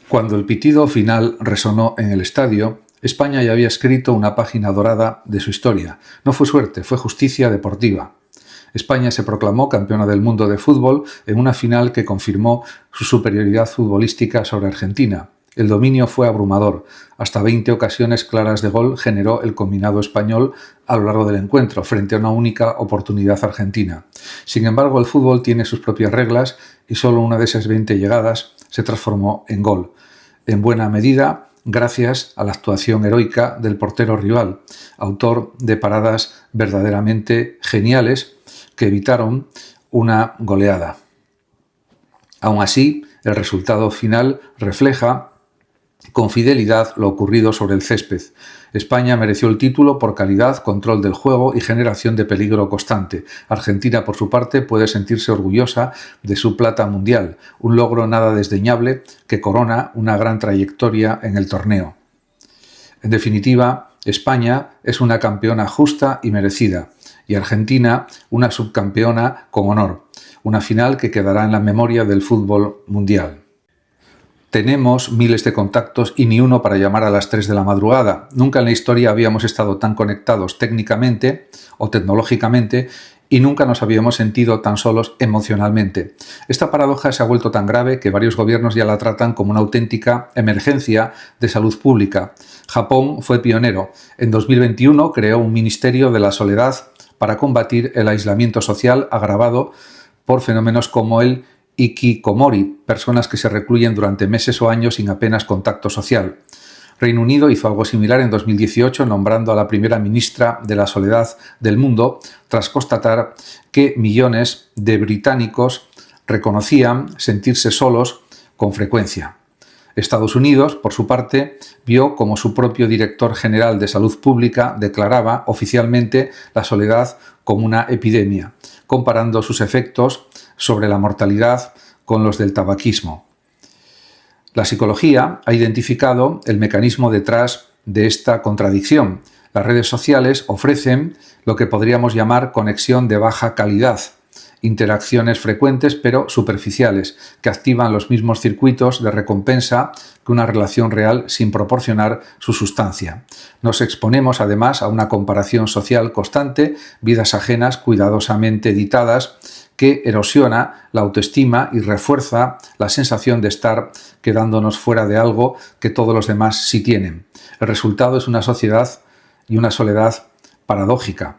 Cuando el pitido final resonó en el estadio, España ya había escrito una página dorada de su historia. No fue suerte, fue justicia deportiva. España se proclamó campeona del mundo de fútbol en una final que confirmó su superioridad futbolística sobre Argentina. El dominio fue abrumador. Hasta 20 ocasiones claras de gol generó el combinado español a lo largo del encuentro, frente a una única oportunidad argentina. Sin embargo, el fútbol tiene sus propias reglas y solo una de esas 20 llegadas se transformó en gol. En buena medida, gracias a la actuación heroica del portero rival, autor de paradas verdaderamente geniales que evitaron una goleada. Aún así, el resultado final refleja con fidelidad lo ocurrido sobre el césped. España mereció el título por calidad, control del juego y generación de peligro constante. Argentina, por su parte, puede sentirse orgullosa de su plata mundial, un logro nada desdeñable que corona una gran trayectoria en el torneo. En definitiva, España es una campeona justa y merecida, y Argentina una subcampeona con honor, una final que quedará en la memoria del fútbol mundial. Tenemos miles de contactos y ni uno para llamar a las 3 de la madrugada. Nunca en la historia habíamos estado tan conectados técnicamente o tecnológicamente y nunca nos habíamos sentido tan solos emocionalmente. Esta paradoja se ha vuelto tan grave que varios gobiernos ya la tratan como una auténtica emergencia de salud pública. Japón fue pionero. En 2021 creó un Ministerio de la Soledad para combatir el aislamiento social agravado por fenómenos como el hikikomori, personas que se recluyen durante meses o años sin apenas contacto social. Reino Unido hizo algo similar en 2018, nombrando a la primera ministra de la soledad del mundo, tras constatar que millones de británicos reconocían sentirse solos con frecuencia. Estados Unidos, por su parte, vio como su propio director general de Salud Pública declaraba oficialmente la soledad como una epidemia, comparando sus efectos sobre la mortalidad con los del tabaquismo. La psicología ha identificado el mecanismo detrás de esta contradicción. Las redes sociales ofrecen lo que podríamos llamar conexión de baja calidad, interacciones frecuentes pero superficiales, que activan los mismos circuitos de recompensa que una relación real sin proporcionar su sustancia. Nos exponemos además a una comparación social constante, vidas ajenas cuidadosamente editadas, que erosiona la autoestima y refuerza la sensación de estar quedándonos fuera de algo que todos los demás sí tienen. El resultado es una sociedad y una soledad paradójica,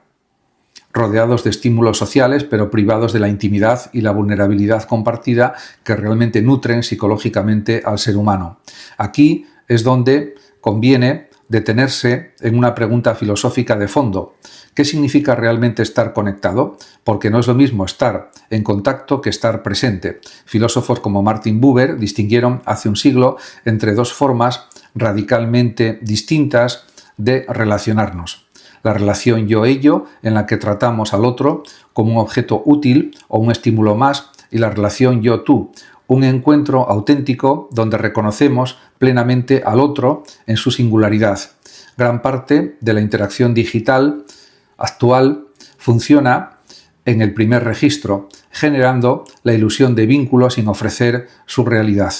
rodeados de estímulos sociales pero privados de la intimidad y la vulnerabilidad compartida que realmente nutren psicológicamente al ser humano. Aquí es donde conviene detenerse en una pregunta filosófica de fondo. ¿Qué significa realmente estar conectado? Porque no es lo mismo estar en contacto que estar presente. Filósofos como Martin Buber distinguieron hace un siglo entre dos formas radicalmente distintas de relacionarnos. La relación yo-ello, en la que tratamos al otro como un objeto útil o un estímulo más, y la relación yo-tú, un encuentro auténtico donde reconocemos plenamente al otro en su singularidad. Gran parte de la interacción digital actual funciona en el primer registro, generando la ilusión de vínculo sin ofrecer su realidad.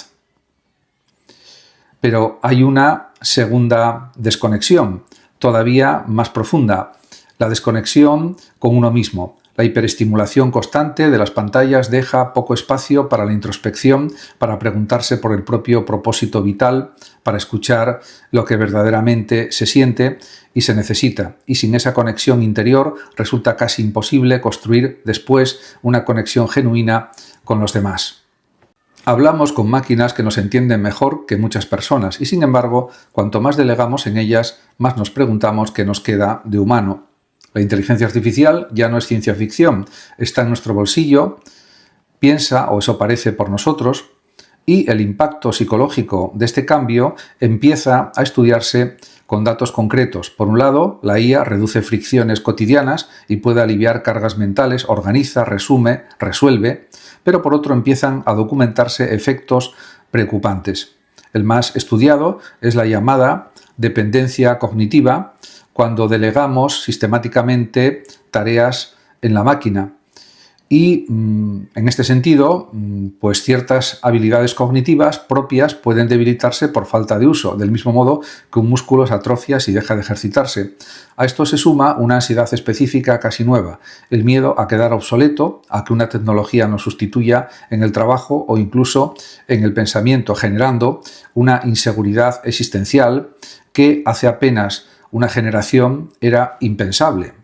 Pero hay una segunda desconexión, todavía más profunda, la desconexión con uno mismo. La hiperestimulación constante de las pantallas deja poco espacio para la introspección, para preguntarse por el propio propósito vital, para escuchar lo que verdaderamente se siente y se necesita. Y sin esa conexión interior resulta casi imposible construir después una conexión genuina con los demás. Hablamos con máquinas que nos entienden mejor que muchas personas y, sin embargo, cuanto más delegamos en ellas, más nos preguntamos qué nos queda de humano. La inteligencia artificial ya no es ciencia ficción, está en nuestro bolsillo, piensa, o eso parece, por nosotros, y el impacto psicológico de este cambio empieza a estudiarse con datos concretos. Por un lado, la IA reduce fricciones cotidianas y puede aliviar cargas mentales, organiza, resume, resuelve, pero por otro empiezan a documentarse efectos preocupantes. El más estudiado es la llamada dependencia cognitiva, cuando delegamos sistemáticamente tareas en la máquina. Y en este sentido, pues ciertas habilidades cognitivas propias pueden debilitarse por falta de uso, del mismo modo que un músculo se atrofia si deja de ejercitarse. A esto se suma una ansiedad específica casi nueva, el miedo a quedar obsoleto, a que una tecnología nos sustituya en el trabajo o incluso en el pensamiento, generando una inseguridad existencial que hace apenas una generación era impensable.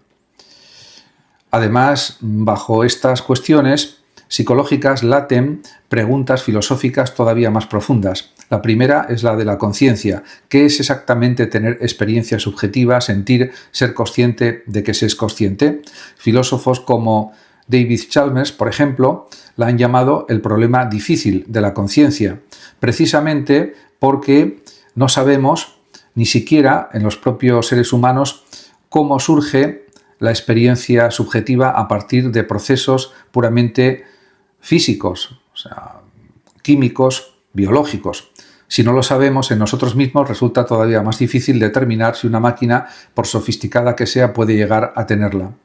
Además, bajo estas cuestiones psicológicas laten preguntas filosóficas todavía más profundas. La primera es la de la conciencia. ¿Qué es exactamente tener experiencia subjetiva, sentir, ser consciente de que se es consciente? Filósofos como David Chalmers, por ejemplo, la han llamado el problema difícil de la conciencia, precisamente porque no sabemos, ni siquiera en los propios seres humanos, cómo surge la experiencia subjetiva a partir de procesos puramente físicos, o sea, químicos, biológicos. Si no lo sabemos en nosotros mismos, resulta todavía más difícil determinar si una máquina, por sofisticada que sea, puede llegar a tenerla.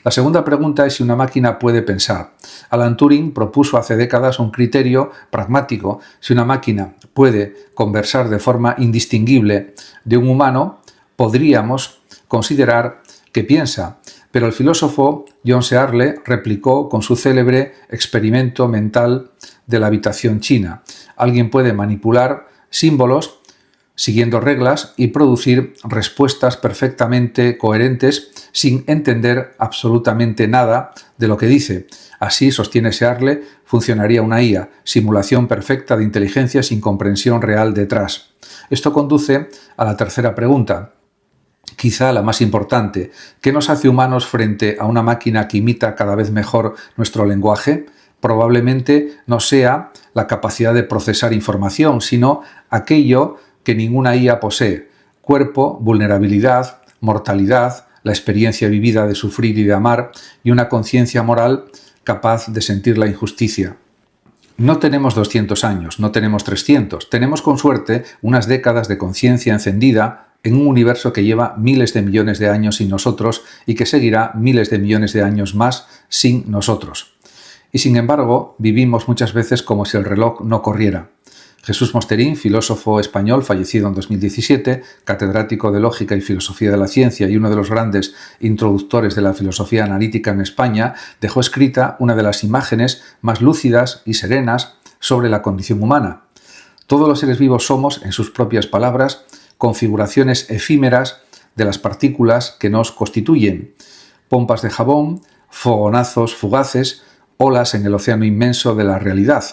La segunda pregunta es si una máquina puede pensar. Alan Turing propuso hace décadas un criterio pragmático. Si una máquina puede conversar de forma indistinguible de un humano, podríamos considerar que piensa, pero el filósofo John Searle replicó con su célebre experimento mental de la habitación china. Alguien puede manipular símbolos siguiendo reglas y producir respuestas perfectamente coherentes sin entender absolutamente nada de lo que dice. Así, sostiene Searle, funcionaría una IA, simulación perfecta de inteligencia sin comprensión real detrás. Esto conduce a la tercera pregunta, quizá la más importante. ¿Qué nos hace humanos frente a una máquina que imita cada vez mejor nuestro lenguaje? Probablemente no sea la capacidad de procesar información, sino aquello que ninguna IA posee: cuerpo, vulnerabilidad, mortalidad, la experiencia vivida de sufrir y de amar, y una conciencia moral capaz de sentir la injusticia. No tenemos 200 años, no tenemos 300, tenemos con suerte unas décadas de conciencia encendida en un universo que lleva miles de millones de años sin nosotros y que seguirá miles de millones de años más sin nosotros. Y sin embargo, vivimos muchas veces como si el reloj no corriera. Jesús Mosterín, filósofo español fallecido en 2017, catedrático de Lógica y Filosofía de la Ciencia y uno de los grandes introductores de la filosofía analítica en España, dejó escrita una de las imágenes más lúcidas y serenas sobre la condición humana. Todos los seres vivos somos, en sus propias palabras, configuraciones efímeras de las partículas que nos constituyen, pompas de jabón, fogonazos fugaces, olas en el océano inmenso de la realidad.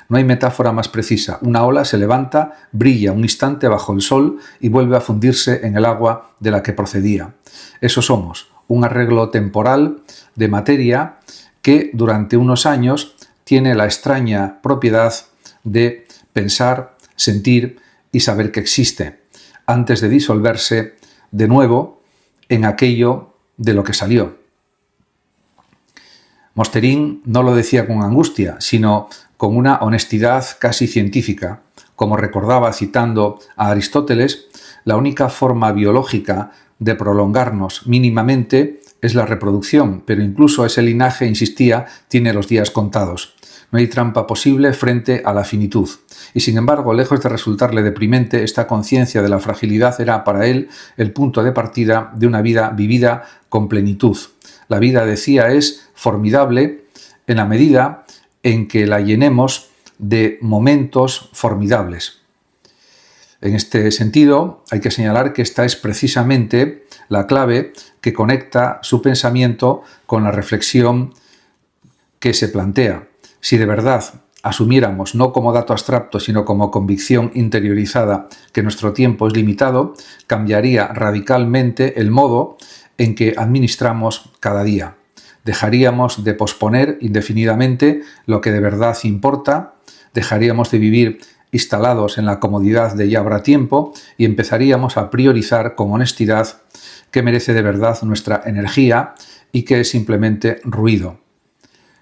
No hay metáfora más precisa. Una ola se levanta, brilla un instante bajo el sol y vuelve a fundirse en el agua de la que procedía. Eso somos, un arreglo temporal de materia que durante unos años tiene la extraña propiedad de pensar, sentir y saber que existe, antes de disolverse de nuevo en aquello de lo que salió. Mosterín no lo decía con angustia, sino con una honestidad casi científica. Como recordaba citando a Aristóteles, la única forma biológica de prolongarnos mínimamente es la reproducción, pero incluso ese linaje, insistía, tiene los días contados. No hay trampa posible frente a la finitud. Y sin embargo, lejos de resultarle deprimente, esta conciencia de la fragilidad era para él el punto de partida de una vida vivida con plenitud. La vida, decía, es formidable en la medida en que la llenemos de momentos formidables. En este sentido, hay que señalar que esta es precisamente la clave que conecta su pensamiento con la reflexión que se plantea. Si de verdad asumiéramos, no como dato abstracto, sino como convicción interiorizada, que nuestro tiempo es limitado, cambiaría radicalmente el modo en que administramos cada día. Dejaríamos de posponer indefinidamente lo que de verdad importa, dejaríamos de vivir instalados en la comodidad de ya habrá tiempo y empezaríamos a priorizar con honestidad qué merece de verdad nuestra energía y qué es simplemente ruido.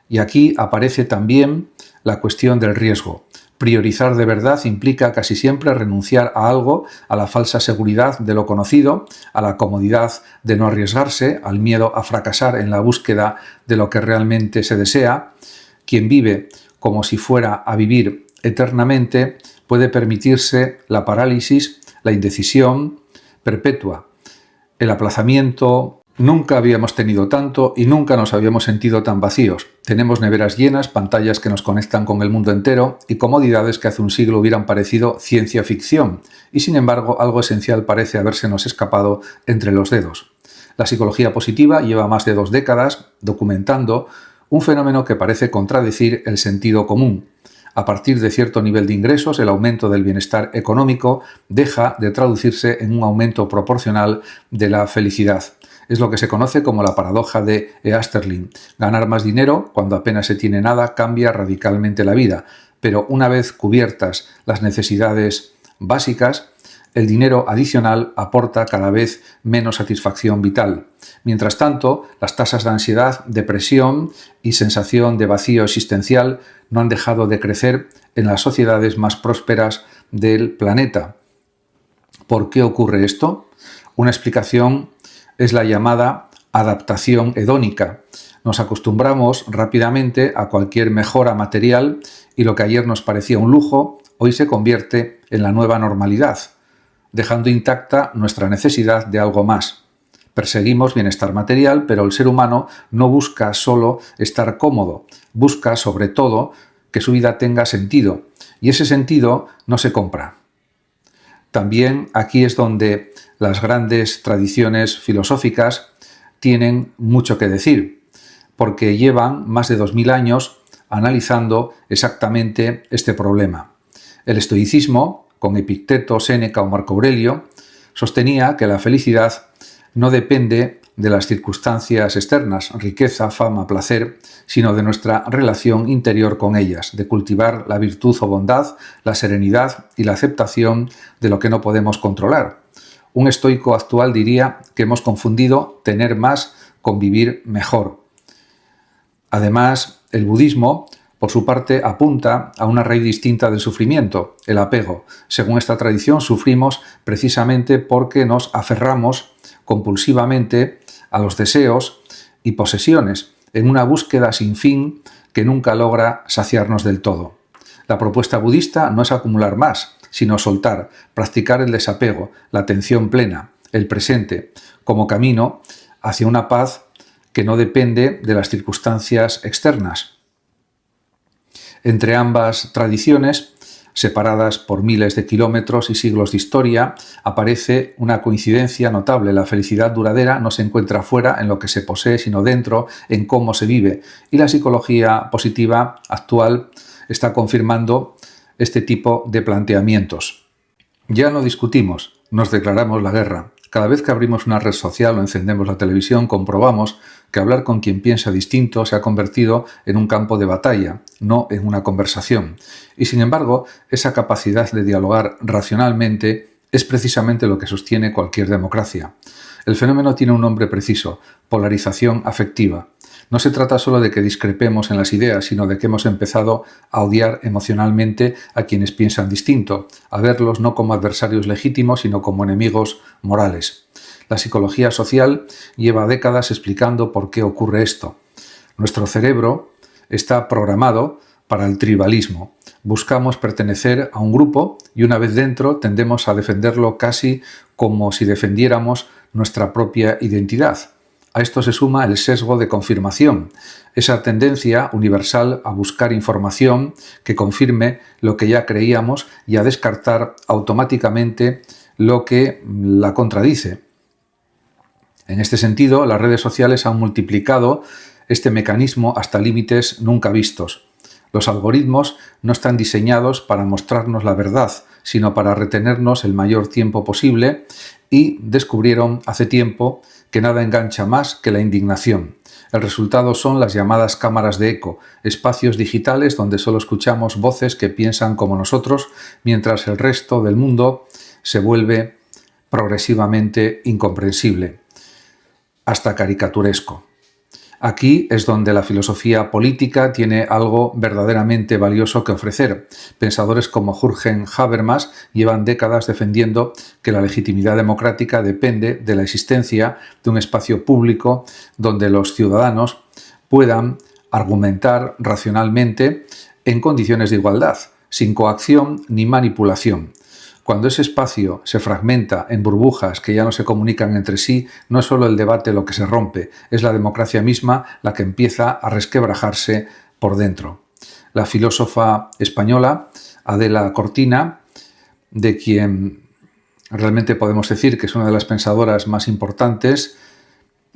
Y aquí aparece también la cuestión del riesgo. Priorizar de verdad implica casi siempre renunciar a algo, a la falsa seguridad de lo conocido, a la comodidad de no arriesgarse, al miedo a fracasar en la búsqueda de lo que realmente se desea. Quien vive como si fuera a vivir eternamente puede permitirse la parálisis, la indecisión perpetua, el aplazamiento. Nunca habíamos tenido tanto y nunca nos habíamos sentido tan vacíos. Tenemos neveras llenas, pantallas que nos conectan con el mundo entero y comodidades que hace un siglo hubieran parecido ciencia ficción. Y sin embargo, algo esencial parece habérsenos escapado entre los dedos. La psicología positiva lleva más de 2 décadas documentando un fenómeno que parece contradecir el sentido común. A partir de cierto nivel de ingresos, el aumento del bienestar económico deja de traducirse en un aumento proporcional de la felicidad. Es lo que se conoce como la paradoja de Easterlin. Ganar más dinero cuando apenas se tiene nada cambia radicalmente la vida, pero una vez cubiertas las necesidades básicas, el dinero adicional aporta cada vez menos satisfacción vital. Mientras tanto, las tasas de ansiedad, depresión y sensación de vacío existencial no han dejado de crecer en las sociedades más prósperas del planeta. ¿Por qué ocurre esto? Una explicación es la llamada adaptación hedónica. Nos acostumbramos rápidamente a cualquier mejora material y lo que ayer nos parecía un lujo, hoy se convierte en la nueva normalidad, dejando intacta nuestra necesidad de algo más. Perseguimos bienestar material, pero el ser humano no busca solo estar cómodo, busca sobre todo que su vida tenga sentido, y ese sentido no se compra. También aquí es donde las grandes tradiciones filosóficas tienen mucho que decir, porque llevan más de 2000 años analizando exactamente este problema. El estoicismo, con Epicteto, Séneca o Marco Aurelio, sostenía que la felicidad no depende de las circunstancias externas, riqueza, fama, placer, sino de nuestra relación interior con ellas, de cultivar la virtud o bondad, la serenidad y la aceptación de lo que no podemos controlar. Un estoico actual diría que hemos confundido tener más con vivir mejor. Además, el budismo, por su parte, apunta a una raíz distinta del sufrimiento, el apego. Según esta tradición, sufrimos precisamente porque nos aferramos compulsivamente a los deseos y posesiones, en una búsqueda sin fin que nunca logra saciarnos del todo. La propuesta budista no es acumular más, sino soltar, practicar el desapego, la atención plena, el presente, como camino hacia una paz que no depende de las circunstancias externas. Entre ambas tradiciones, separadas por miles de kilómetros y siglos de historia, aparece una coincidencia notable. La felicidad duradera no se encuentra fuera en lo que se posee, sino dentro, en cómo se vive. Y la psicología positiva actual está confirmando este tipo de planteamientos. Ya no discutimos, nos declaramos la guerra. Cada vez que abrimos una red social o encendemos la televisión, comprobamos que hablar con quien piensa distinto se ha convertido en un campo de batalla, no en una conversación. Y sin embargo, esa capacidad de dialogar racionalmente es precisamente lo que sostiene cualquier democracia. El fenómeno tiene un nombre preciso: polarización afectiva. No se trata solo de que discrepemos en las ideas, sino de que hemos empezado a odiar emocionalmente a quienes piensan distinto, a verlos no como adversarios legítimos, sino como enemigos morales. La psicología social lleva décadas explicando por qué ocurre esto. Nuestro cerebro está programado para el tribalismo. Buscamos pertenecer a un grupo y una vez dentro tendemos a defenderlo casi como si defendiéramos nuestra propia identidad. A esto se suma el sesgo de confirmación, esa tendencia universal a buscar información que confirme lo que ya creíamos y a descartar automáticamente lo que la contradice. En este sentido, las redes sociales han multiplicado este mecanismo hasta límites nunca vistos. Los algoritmos no están diseñados para mostrarnos la verdad, sino para retenernos el mayor tiempo posible, y descubrieron hace tiempo que nada engancha más que la indignación. El resultado son las llamadas cámaras de eco, espacios digitales donde solo escuchamos voces que piensan como nosotros, mientras el resto del mundo se vuelve progresivamente incomprensible, hasta caricaturesco. Aquí es donde la filosofía política tiene algo verdaderamente valioso que ofrecer. Pensadores como Jürgen Habermas llevan décadas defendiendo que la legitimidad democrática depende de la existencia de un espacio público donde los ciudadanos puedan argumentar racionalmente en condiciones de igualdad, sin coacción ni manipulación. Cuando ese espacio se fragmenta en burbujas que ya no se comunican entre sí, no es solo el debate lo que se rompe, es la democracia misma la que empieza a resquebrajarse por dentro. La filósofa española Adela Cortina, de quien realmente podemos decir que es una de las pensadoras más importantes,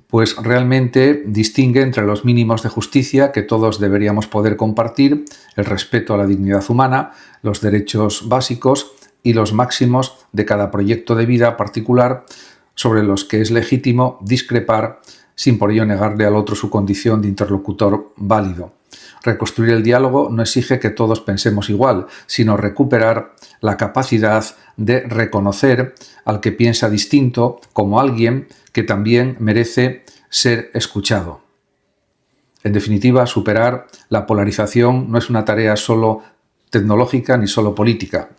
pues realmente distingue entre los mínimos de justicia que todos deberíamos poder compartir, el respeto a la dignidad humana, los derechos básicos y los máximos de cada proyecto de vida particular sobre los que es legítimo discrepar sin por ello negarle al otro su condición de interlocutor válido. Reconstruir el diálogo no exige que todos pensemos igual, sino recuperar la capacidad de reconocer al que piensa distinto como alguien que también merece ser escuchado. En definitiva, superar la polarización no es una tarea solo tecnológica ni solo política.